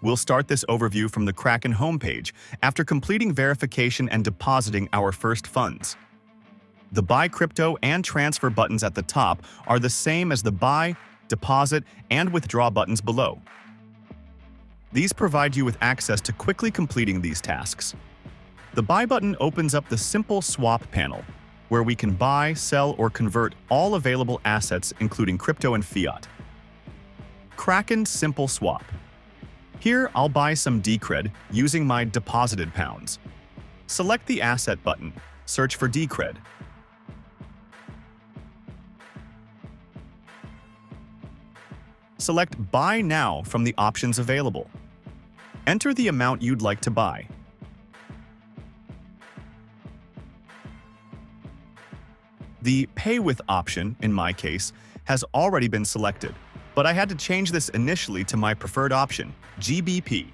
We'll start this overview from the Kraken homepage after completing verification and depositing our first funds. The Buy Crypto and Transfer buttons at the top are the same as the Buy, Deposit, and Withdraw buttons below. These provide you with access to quickly completing these tasks. The Buy button opens up the Simple Swap panel, where we can buy, sell, or convert all available assets including crypto and fiat. Kraken Simple Swap. Here, I'll buy some Decred using my deposited pounds. Select the Asset button. Search for Decred. Select Buy Now from the options available. Enter the amount you'd like to buy. The Pay With option, in my case, has already been selected, but I had to change this initially to my preferred option, GBP.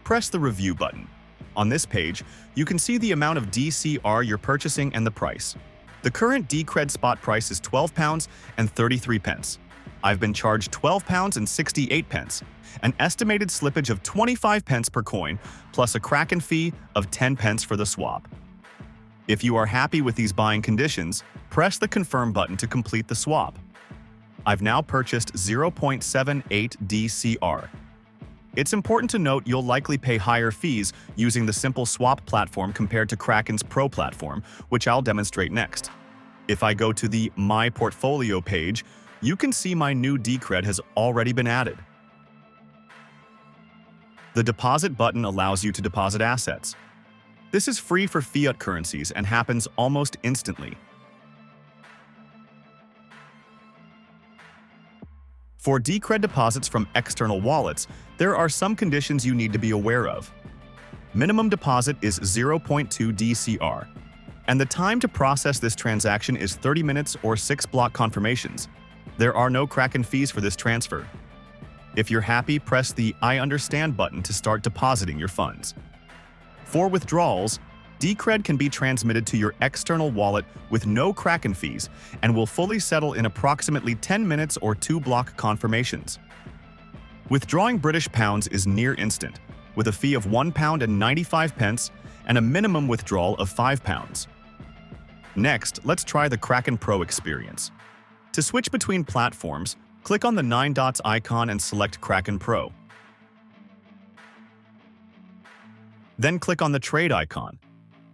Press the Review button. On this page, you can see the amount of DCR you're purchasing and the price. The current Decred spot price is £12.33. I've been charged £12.68, an estimated slippage of 25 pence per coin, plus a Kraken fee of 10 pence for the swap. If you are happy with these buying conditions, press the Confirm button to complete the swap. I've now purchased 0.78 DCR. It's important to note you'll likely pay higher fees using the Simple Swap platform compared to Kraken's Pro platform, which I'll demonstrate next. If I go to the My Portfolio page, you can see my new Decred has already been added. The Deposit button allows you to deposit assets. This is free for fiat currencies and happens almost instantly. For Decred deposits from external wallets, there are some conditions you need to be aware of. Minimum deposit is 0.2 DCR, and the time to process this transaction is 30 minutes or 6 block confirmations. There are no Kraken fees for this transfer. If you're happy, press the I Understand button to start depositing your funds. For withdrawals, Decred can be transmitted to your external wallet with no Kraken fees and will fully settle in approximately 10 minutes or 2 block confirmations. Withdrawing British pounds is near instant, with a fee of £1.95 and a minimum withdrawal of £5. Next, let's try the Kraken Pro experience. To switch between platforms, click on the 9 dots icon and select Kraken Pro. Then click on the Trade icon.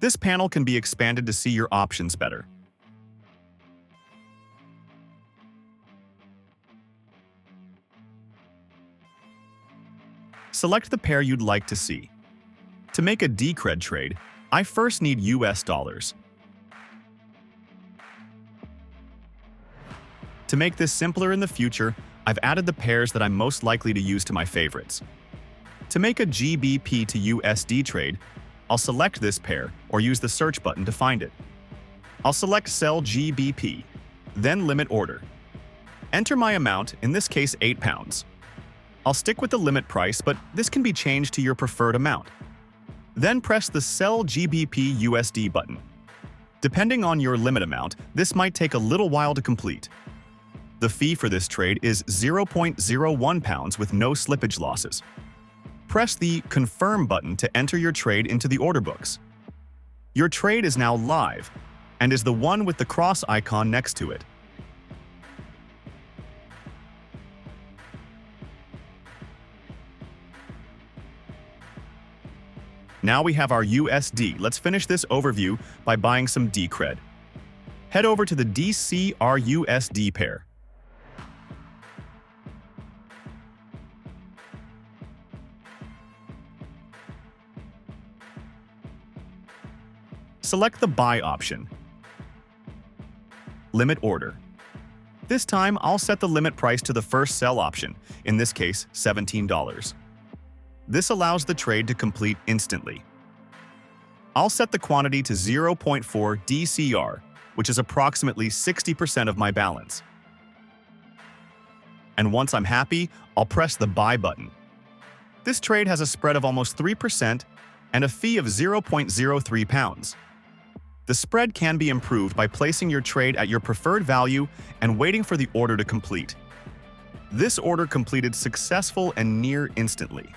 This panel can be expanded to see your options better. Select the pair you'd like to see. To make a Decred trade, I first need US dollars. To make this simpler in the future, I've added the pairs that I'm most likely to use to my favorites. To make a GBP to USD trade, I'll select this pair or use the search button to find it. I'll select Sell GBP, then Limit Order. Enter my amount, in this case £8. I'll stick with the limit price, but this can be changed to your preferred amount. Then press the Sell GBP USD button. Depending on your limit amount, this might take a little while to complete. The fee for this trade is £0.01 with no slippage losses. Press the Confirm button to enter your trade into the order books. Your trade is now live and is the one with the cross icon next to it. Now we have our USD. Let's finish this overview by buying some Decred. Head over to the DCR USD pair. Select the Buy option. Limit Order. This time, I'll set the limit price to the first sell option, in this case, $17. This allows the trade to complete instantly. I'll set the quantity to 0.4 DCR, which is approximately 60% of my balance. And once I'm happy, I'll press the Buy button. This trade has a spread of almost 3% and a fee of £0.03. The spread can be improved by placing your trade at your preferred value and waiting for the order to complete. This order completed successful and near instantly.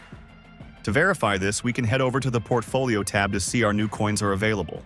To verify this, we can head over to the Portfolio tab to see our new coins are available.